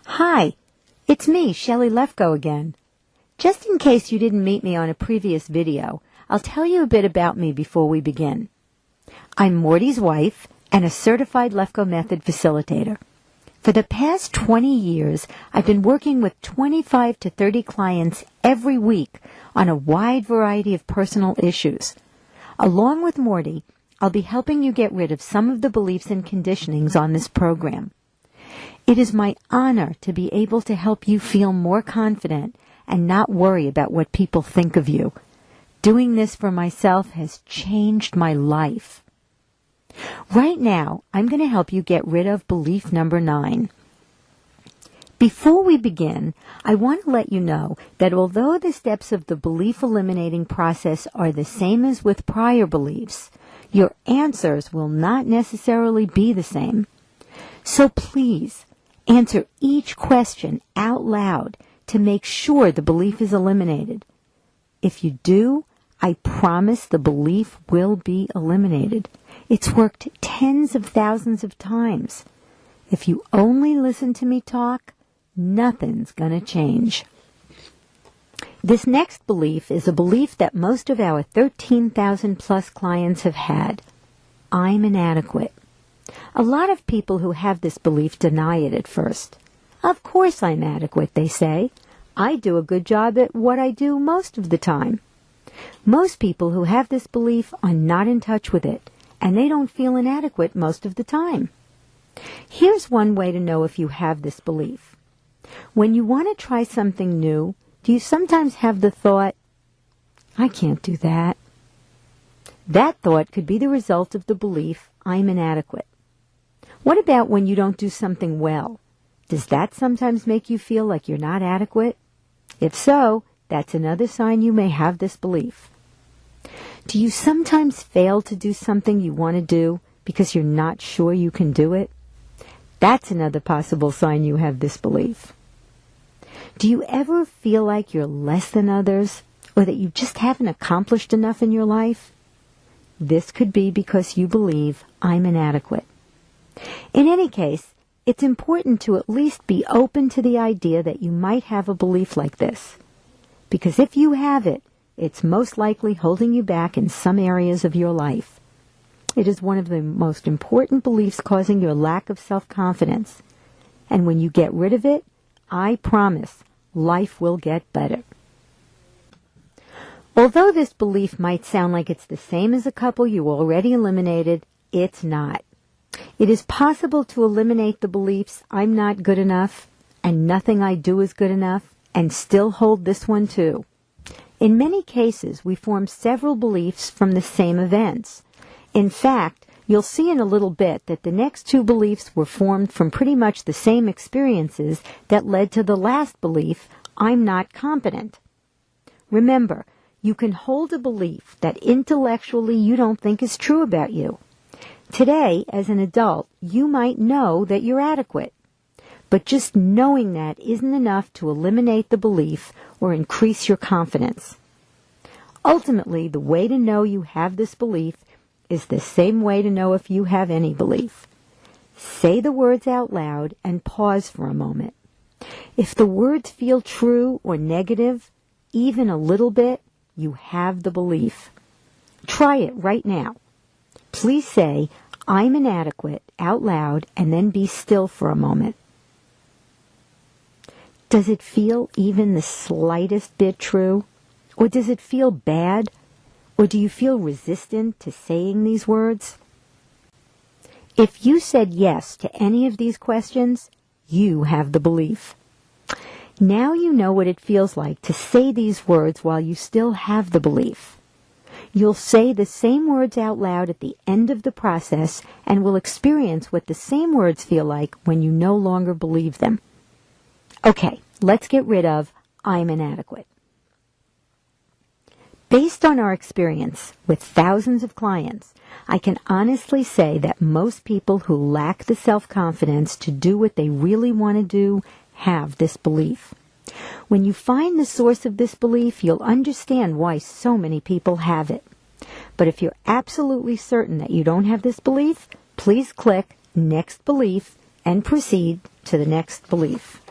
Hi, it's me, Shelley Lefko again. Just in case you didn't meet me on a previous video, I'll tell you a bit about me before we begin. I'm Morty's wife and a certified Lefko Method facilitator. For the past 20 years, I've been working with 25 to 30 clients every week on a wide variety of personal issues. Along with Morty, I'll be helping you get rid of some of the beliefs and conditionings on this program. It is my honor to be able to help you feel more confident and not worry about what people think of you. Doing this for myself has changed my life. Right now, I'm going to help you get rid of belief number 9. Before we begin, I want to let you know that although the steps of the belief eliminating process are the same as with prior beliefs, your answers will not necessarily be the same. So please, answer each question out loud to make sure the belief is eliminated. If you do, I promise the belief will be eliminated. It's worked tens of thousands of times. If you only listen to me talk, nothing's going to change. This next belief is a belief that most of our 13,000 plus clients have had. I'm inadequate. A lot of people who have this belief deny it at first. Of course I'm adequate, they say. I do a good job at what I do most of the time. Most people who have this belief are not in touch with it, and they don't feel inadequate most of the time. Here's one way to know if you have this belief. When you want to try something new, do you sometimes have the thought, I can't do that? That thought could be the result of the belief, I'm inadequate. What about when you don't do something well? Does that sometimes make you feel like you're not adequate? If so, that's another sign you may have this belief. Do you sometimes fail to do something you want to do because you're not sure you can do it? That's another possible sign you have this belief. Do you ever feel like you're less than others, or that you just haven't accomplished enough in your life? This could be because you believe, I'm inadequate. In any case, it's important to at least be open to the idea that you might have a belief like this. Because if you have it, it's most likely holding you back in some areas of your life. It is one of the most important beliefs causing your lack of self-confidence. And when you get rid of it, I promise, life will get better. Although this belief might sound like it's the same as a couple you already eliminated, it's not. It is possible to eliminate the beliefs, I'm not good enough, and nothing I do is good enough, and still hold this one too. In many cases, we form several beliefs from the same events. In fact, you'll see in a little bit that the next two beliefs were formed from pretty much the same experiences that led to the last belief, I'm not competent. Remember, you can hold a belief that intellectually you don't think is true about you. Today, as an adult, you might know that you're adequate. But just knowing that isn't enough to eliminate the belief or increase your confidence. Ultimately, the way to know you have this belief is the same way to know if you have any belief. Say the words out loud and pause for a moment. If the words feel true or negative, even a little bit, you have the belief. Try it right now. Please say, I'm inadequate, out loud, and then be still for a moment. Does it feel even the slightest bit true? Or does it feel bad? Or do you feel resistant to saying these words? If you said yes to any of these questions, you have the belief. Now you know what it feels like to say these words while you still have the belief. You'll say the same words out loud at the end of the process and will experience what the same words feel like when you no longer believe them. Okay, let's get rid of I'm inadequate. Based on our experience with thousands of clients, I can honestly say that most people who lack the self-confidence to do what they really want to do have this belief. When you find the source of this belief, you'll understand why so many people have it. But if you're absolutely certain that you don't have this belief, please click Next Belief and proceed to the next belief.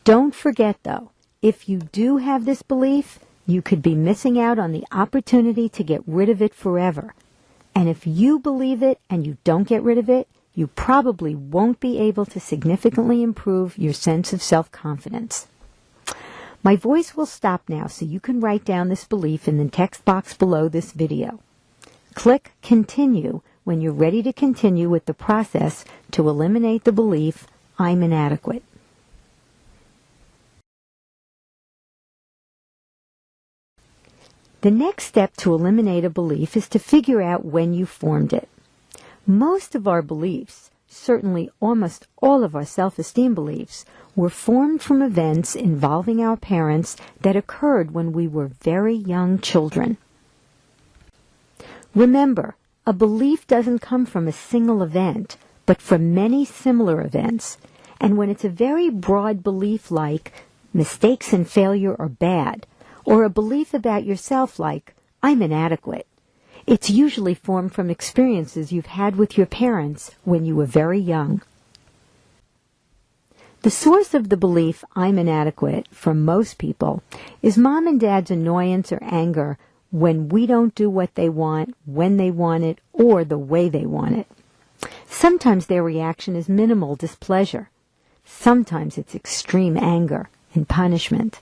Don't forget, though, if you do have this belief, you could be missing out on the opportunity to get rid of it forever. And if you believe it and you don't get rid of it, you probably won't be able to significantly improve your sense of self-confidence. My voice will stop now so you can write down this belief in the text box below this video. Click Continue when you're ready to continue with the process to eliminate the belief, I'm inadequate. The next step to eliminate a belief is to figure out when you formed it. Most of our beliefs, certainly almost all of our self-esteem beliefs, were formed from events involving our parents that occurred when we were very young children. Remember, a belief doesn't come from a single event, but from many similar events. And when it's a very broad belief like mistakes and failure are bad, or a belief about yourself like I'm inadequate, it's usually formed from experiences you've had with your parents when you were very young. The source of the belief I'm inadequate for most people is mom and dad's annoyance or anger when we don't do what they want, when they want it, or the way they want it. Sometimes their reaction is minimal displeasure. Sometimes it's extreme anger and punishment.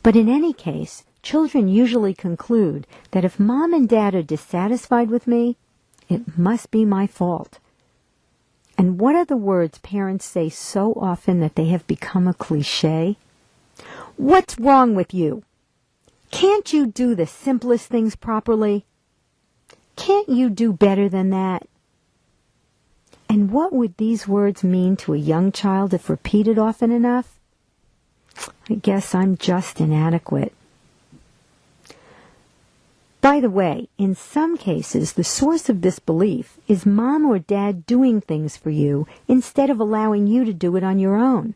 But in any case, children usually conclude that if mom and dad are dissatisfied with me, it must be my fault. And what are the words parents say so often that they have become a cliche? What's wrong with you? Can't you do the simplest things properly? Can't you do better than that? And what would these words mean to a young child if repeated often enough? I guess I'm just inadequate. By the way, in some cases, the source of this belief is mom or dad doing things for you instead of allowing you to do it on your own.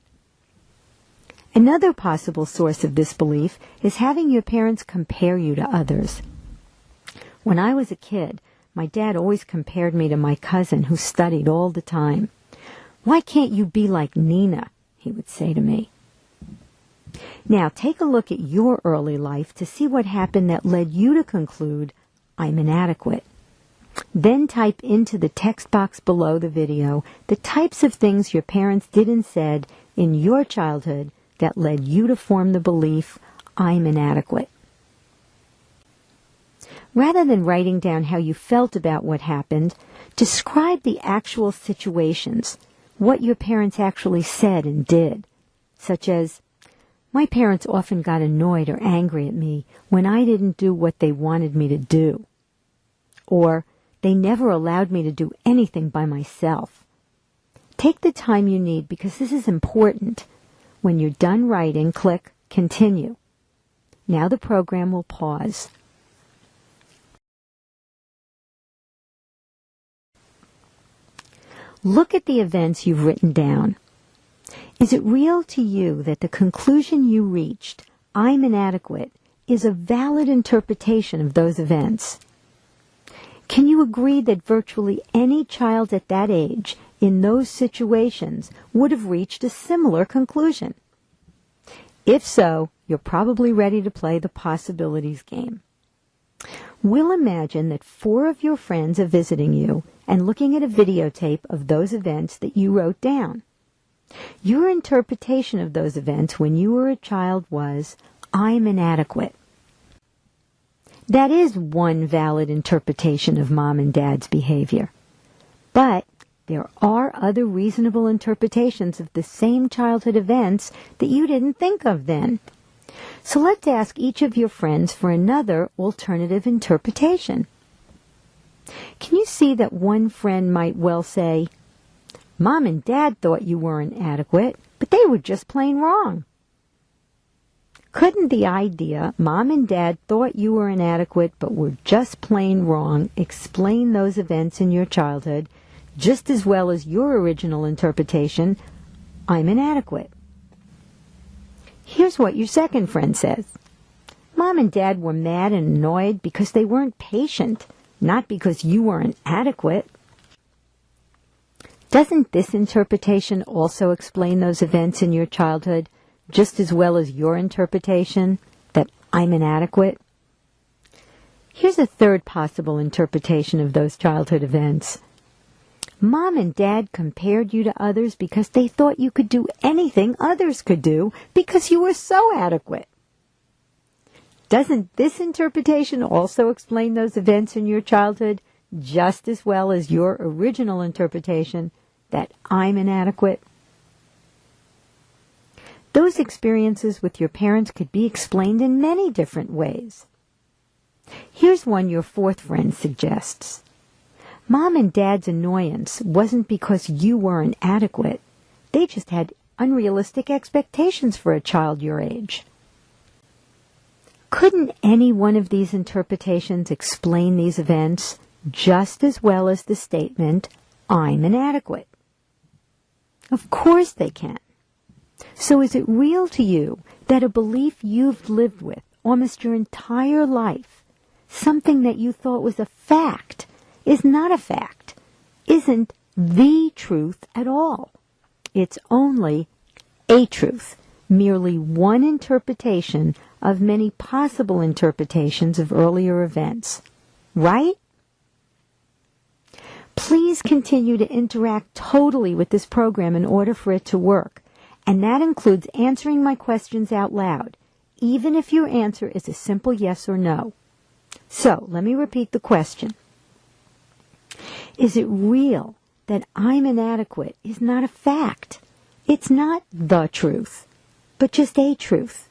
Another possible source of this belief is having your parents compare you to others. When I was a kid, my dad always compared me to my cousin who studied all the time. "Why can't you be like Nina?" he would say to me. Now, take a look at your early life to see what happened that led you to conclude, I'm inadequate. Then type into the text box below the video the types of things your parents did and said in your childhood that led you to form the belief, I'm inadequate. Rather than writing down how you felt about what happened, describe the actual situations, what your parents actually said and did, such as, my parents often got annoyed or angry at me when I didn't do what they wanted me to do. Or, they never allowed me to do anything by myself. Take the time you need because this is important. When you're done writing, click Continue. Now the program will pause. Look at the events you've written down. Is it real to you that the conclusion you reached, I'm inadequate, is a valid interpretation of those events? Can you agree that virtually any child at that age, in those situations, would have reached a similar conclusion? If so, you're probably ready to play the possibilities game. We'll imagine that 4 of your friends are visiting you and looking at a videotape of those events that you wrote down. Your interpretation of those events when you were a child was, I'm inadequate. That is one valid interpretation of mom and dad's behavior. But there are other reasonable interpretations of the same childhood events that you didn't think of then. So let's ask each of your friends for another alternative interpretation. Can you see that one friend might well say, Mom and Dad thought you weren't adequate, but they were just plain wrong. Couldn't the idea, Mom and Dad thought you were inadequate but were just plain wrong, explain those events in your childhood just as well as your original interpretation, I'm inadequate? Here's what your second friend says. Mom and Dad were mad and annoyed because they weren't patient, not because you weren't adequate. Doesn't this interpretation also explain those events in your childhood just as well as your interpretation that I'm inadequate? Here's a third possible interpretation of those childhood events. Mom and Dad compared you to others because they thought you could do anything others could do because you were so adequate. Doesn't this interpretation also explain those events in your childhood just as well as your original interpretation that I'm inadequate? Those experiences with your parents could be explained in many different ways. Here's one your fourth friend suggests. Mom and Dad's annoyance wasn't because you weren't adequate. They just had unrealistic expectations for a child your age. Couldn't any one of these interpretations explain these events just as well as the statement, I'm inadequate? Of course they can. So is it real to you that a belief you've lived with almost your entire life, something that you thought was a fact, is not a fact, isn't the truth at all? It's only a truth, merely one interpretation of many possible interpretations of earlier events. Right? Please continue to interact totally with this program in order for it to work, and that includes answering my questions out loud, even if your answer is a simple yes or no. So, let me repeat the question. Is it real that I'm inadequate is not a fact? It's not the truth, but just a truth,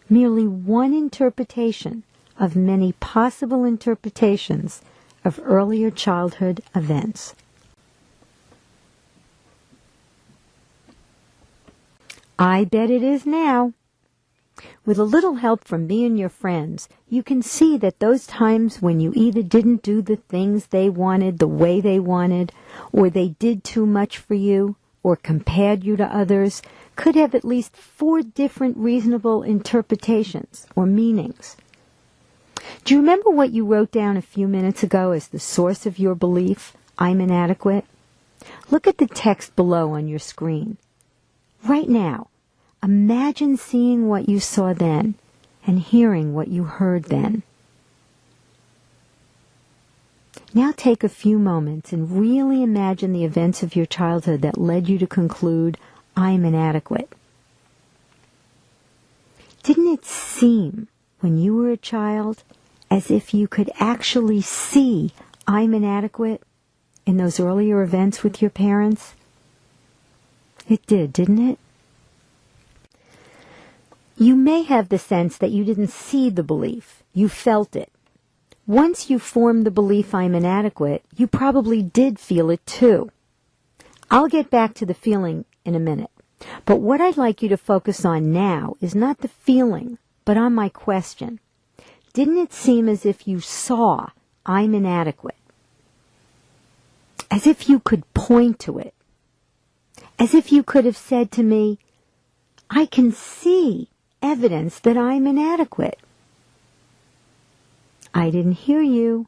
merely one interpretation of many possible interpretations of earlier childhood events. I bet it is now. With a little help from me and your friends, you can see that those times when you either didn't do the things they wanted the way they wanted, or they did too much for you, or compared you to others, could have at least 4 different reasonable interpretations or meanings. Do you remember what you wrote down a few minutes ago as the source of your belief, I'm inadequate? Look at the text below on your screen. Right now, imagine seeing what you saw then and hearing what you heard then. Now take a few moments and really imagine the events of your childhood that led you to conclude, I'm inadequate. Didn't it seem, when you were a child, as if you could actually see I'm inadequate in those earlier events with your parents? It did, didn't it? You may have the sense that you didn't see the belief. You felt it. Once you formed the belief I'm inadequate, you probably did feel it too. I'll get back to the feeling in a minute. But what I'd like you to focus on now is not the feeling, but on my question. Didn't it seem as if you saw I'm inadequate? As if you could point to it? As if you could have said to me, I can see evidence that I'm inadequate? I didn't hear you.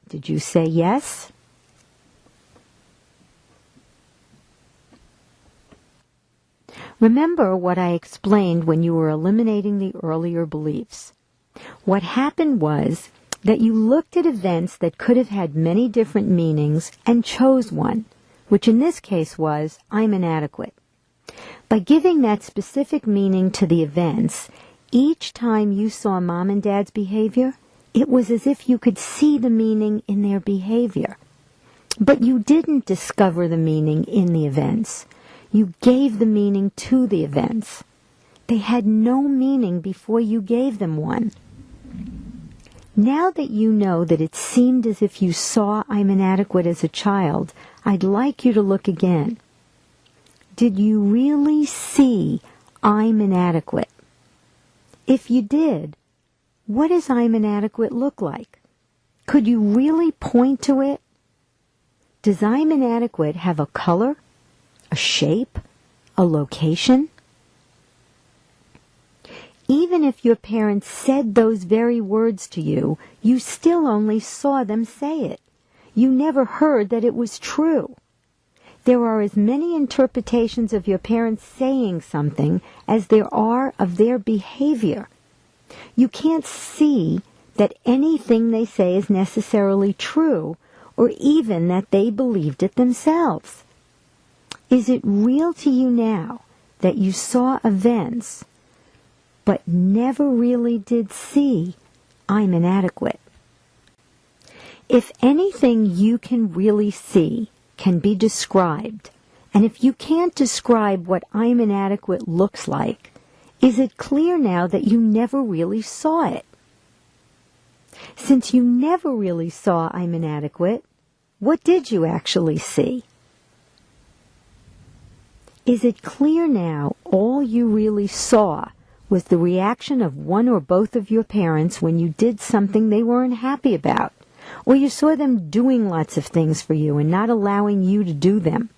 Did you say yes? Remember what I explained when you were eliminating the earlier beliefs. What happened was that you looked at events that could have had many different meanings and chose one, which in this case was, I'm inadequate. By giving that specific meaning to the events, each time you saw Mom and Dad's behavior, it was as if you could see the meaning in their behavior. But you didn't discover the meaning in the events. You gave the meaning to the events. They had no meaning before you gave them one. Now that you know that it seemed as if you saw I'm inadequate as a child, I'd like you to look again. Did you really see I'm inadequate? If you did, what does I'm inadequate look like? Could you really point to it? Does I'm inadequate have a color, a shape, a location? Even if your parents said those very words to you, you still only saw them say it. You never heard that it was true. There are as many interpretations of your parents saying something as there are of their behavior. You can't see that anything they say is necessarily true, or even that they believed it themselves. Is it real to you now that you saw events, but never really did see, I'm inadequate? If anything you can really see can be described, and if you can't describe what I'm inadequate looks like, is it clear now that you never really saw it? Since you never really saw I'm inadequate, what did you actually see? Is it clear now all you really saw was the reaction of one or both of your parents when you did something they weren't happy about, or you saw them doing lots of things for you and not allowing you to do them?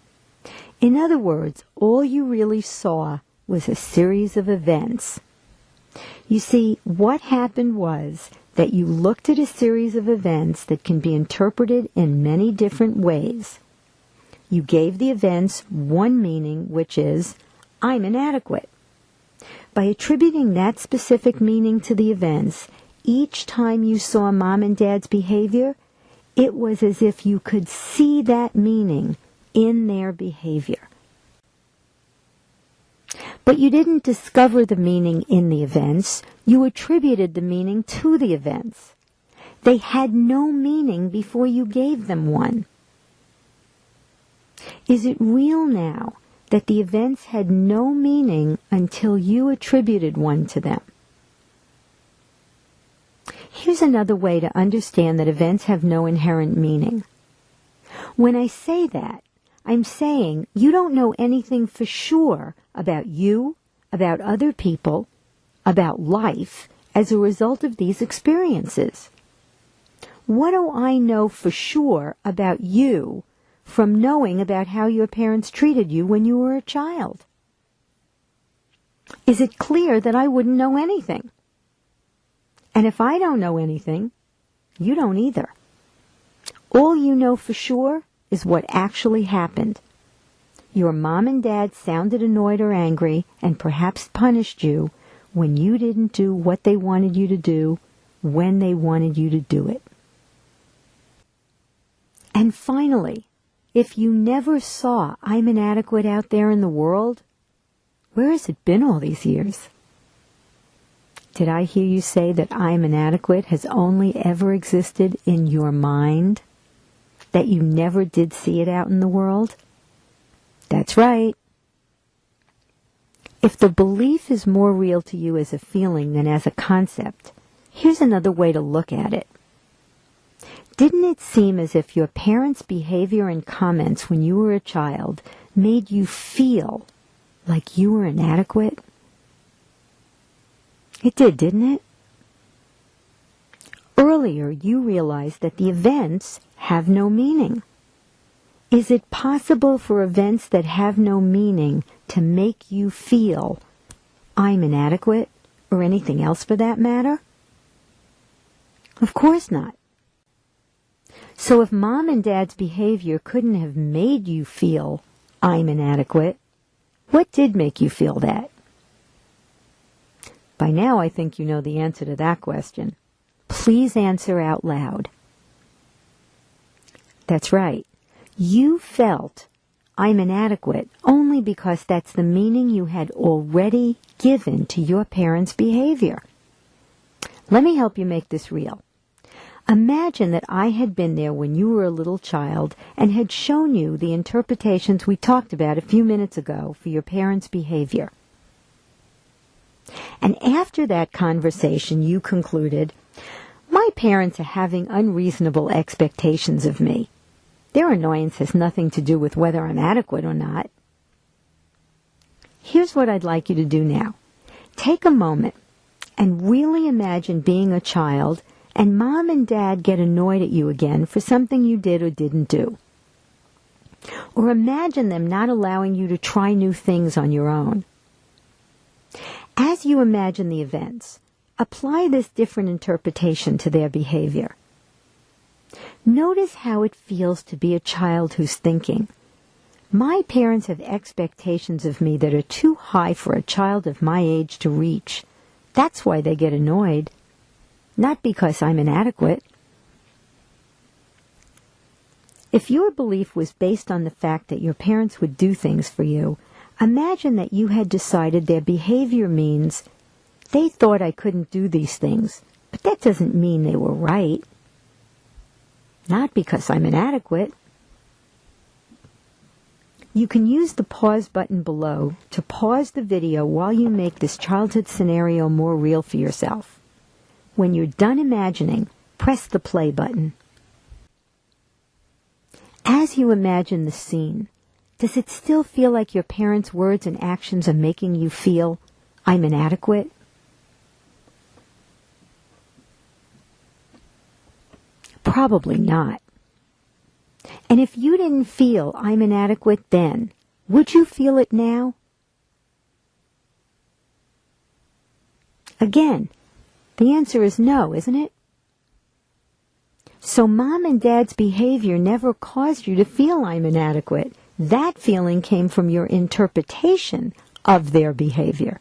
In other words, all you really saw was a series of events. You see, what happened was that you looked at a series of events that can be interpreted in many different ways. You gave the events one meaning, which is, I'm inadequate. By attributing that specific meaning to the events, each time you saw Mom and Dad's behavior, it was as if you could see that meaning in their behavior. But you didn't discover the meaning in the events. You attributed the meaning to the events. They had no meaning before you gave them one. Is it real now that the events had no meaning until you attributed one to them? Here's another way to understand that events have no inherent meaning. When I say that, I'm saying you don't know anything for sure about you, about other people, about life as a result of these experiences. What do I know for sure about you from knowing about how your parents treated you when you were a child? Is it clear that I wouldn't know anything? And if I don't know anything, you don't either. All you know for sure is what actually happened. Your mom and dad sounded annoyed or angry and perhaps punished you when you didn't do what they wanted you to do when they wanted you to do it. And finally, if you never saw I'm inadequate out there in the world, where has it been all these years? Did I hear you say that I'm inadequate has only ever existed in your mind? That you never did see it out in the world? That's right. If the belief is more real to you as a feeling than as a concept, here's another way to look at it. Didn't it seem as if your parents' behavior and comments when you were a child made you feel like you were inadequate? It did, didn't it? Earlier, you realized that the events have no meaning. Is it possible for events that have no meaning to make you feel I'm inadequate, or anything else for that matter? Of course not. So if Mom and Dad's behavior couldn't have made you feel I'm inadequate, what did make you feel that? By now I think you know the answer to that question. Please answer out loud. That's right. You felt I'm inadequate only because that's the meaning you had already given to your parents' behavior. Let me help you make this real. Imagine that I had been there when you were a little child and had shown you the interpretations we talked about a few minutes ago for your parents' behavior. And after that conversation, you concluded, my parents are having unreasonable expectations of me. Their annoyance has nothing to do with whether I'm adequate or not. Here's what I'd like you to do now. Take a moment and really imagine being a child and Mom and Dad get annoyed at you again for something you did or didn't do. Or imagine them not allowing you to try new things on your own. As you imagine the events, apply this different interpretation to their behavior. Notice how it feels to be a child who's thinking, My parents have expectations of me that are too high for a child of my age to reach. That's why they get annoyed. Not because I'm inadequate. If your belief was based on the fact that your parents would do things for you, imagine that you had decided their behavior means they thought I couldn't do these things, but that doesn't mean they were right. Not because I'm inadequate. You can use the pause button below to pause the video while you make this childhood scenario more real for yourself. When you're done imagining, press the play button. As you imagine the scene, does it still feel like your parents' words and actions are making you feel, I'm inadequate? Probably not. And if you didn't feel I'm inadequate then, would you feel it now? Again, the answer is no, isn't it? So Mom and Dad's behavior never caused you to feel I'm inadequate. That feeling came from your interpretation of their behavior.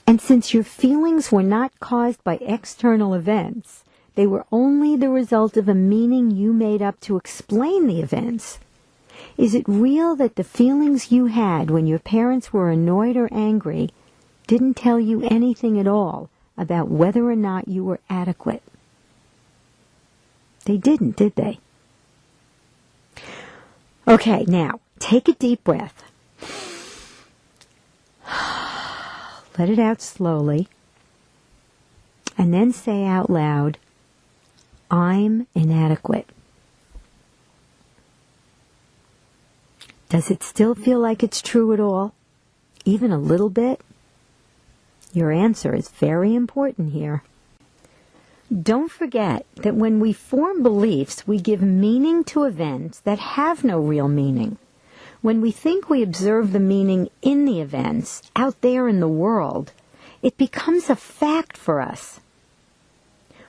And since your feelings were not caused by external events, they were only the result of a meaning you made up to explain the events. Is it real that the feelings you had when your parents were annoyed or angry didn't tell you anything at all about whether or not you were adequate? They didn't, did they? Okay, now, take a deep breath. Let it out slowly. And then say out loud, I'm inadequate. Does it still feel like it's true at all? Even a little bit? Your answer is very important here. Don't forget that when we form beliefs, we give meaning to events that have no real meaning. When we think we observe the meaning in the events, out there in the world, it becomes a fact for us.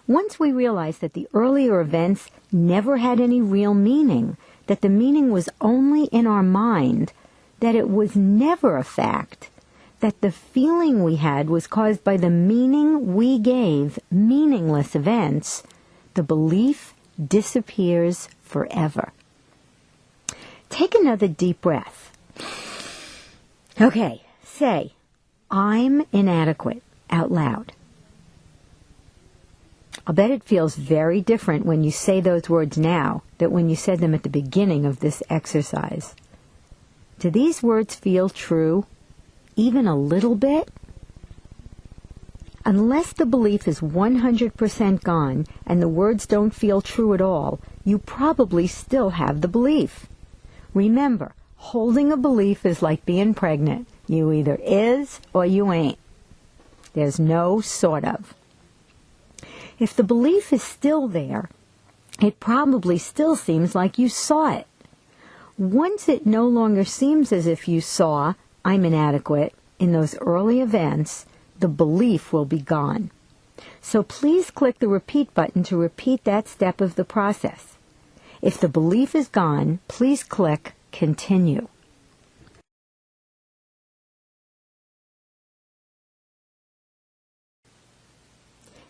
Once we realize that the earlier events never had any real meaning, that the meaning was only in our mind, that it was never a fact, that the feeling we had was caused by the meaning we gave meaningless events, the belief disappears forever. Take another deep breath. Okay, say, I'm inadequate, out loud. I'll bet it feels very different when you say those words now than when you said them at the beginning of this exercise. Do these words feel true, even a little bit? Unless the belief is 100% gone and the words don't feel true at all, you probably still have the belief. Remember, holding a belief is like being pregnant. You either is or you ain't. There's no sort of. If the belief is still there, it probably still seems like you saw it. Once it no longer seems as if you saw, I'm inadequate, in those early events, the belief will be gone. So please click the repeat button to repeat that step of the process. If the belief is gone, please click continue.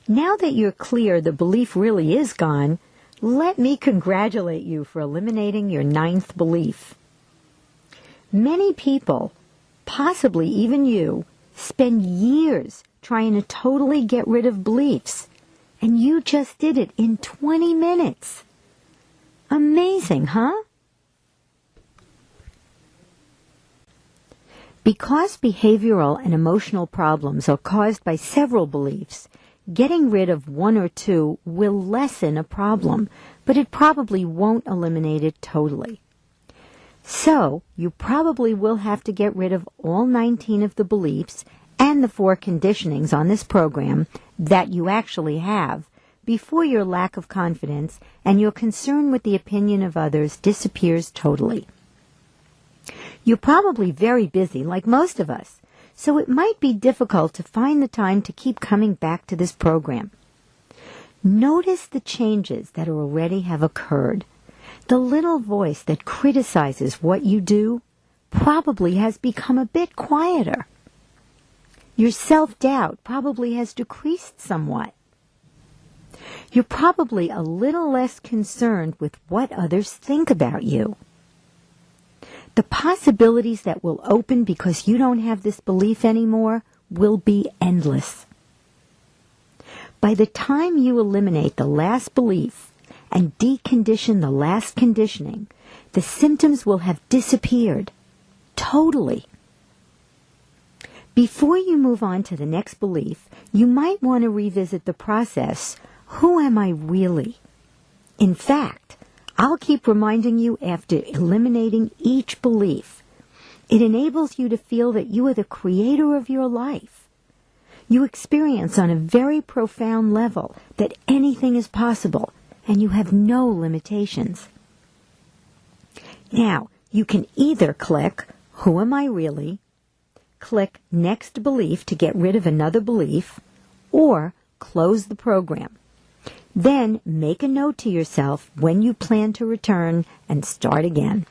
Now that you're clear the belief really is gone, let me congratulate you for eliminating your 9th belief. Many people, possibly even you, spend years trying to totally get rid of beliefs, and you just did it in 20 minutes. Amazing, huh? Because behavioral and emotional problems are caused by several beliefs, getting rid of one or two will lessen a problem, but it probably won't eliminate it totally. So, you probably will have to get rid of all 19 of the beliefs and the 4 conditionings on this program that you actually have before your lack of confidence and your concern with the opinion of others disappears totally. You're probably very busy, like most of us, so it might be difficult to find the time to keep coming back to this program. Notice the changes that already have occurred. The little voice that criticizes what you do probably has become a bit quieter. Your self-doubt probably has decreased somewhat. You're probably a little less concerned with what others think about you. The possibilities that will open because you don't have this belief anymore will be endless. By the time you eliminate the last belief and decondition the last conditioning, the symptoms will have disappeared totally. Before you move on to the next belief, you might want to revisit the process. Who am I really? In fact, I'll keep reminding you after eliminating each belief. It enables you to feel that you are the creator of your life. You experience on a very profound level that anything is possible and you have no limitations. Now, you can either click, Who am I really? Click Next Belief to get rid of another belief, or close the program. Then make a note to yourself when you plan to return and start again.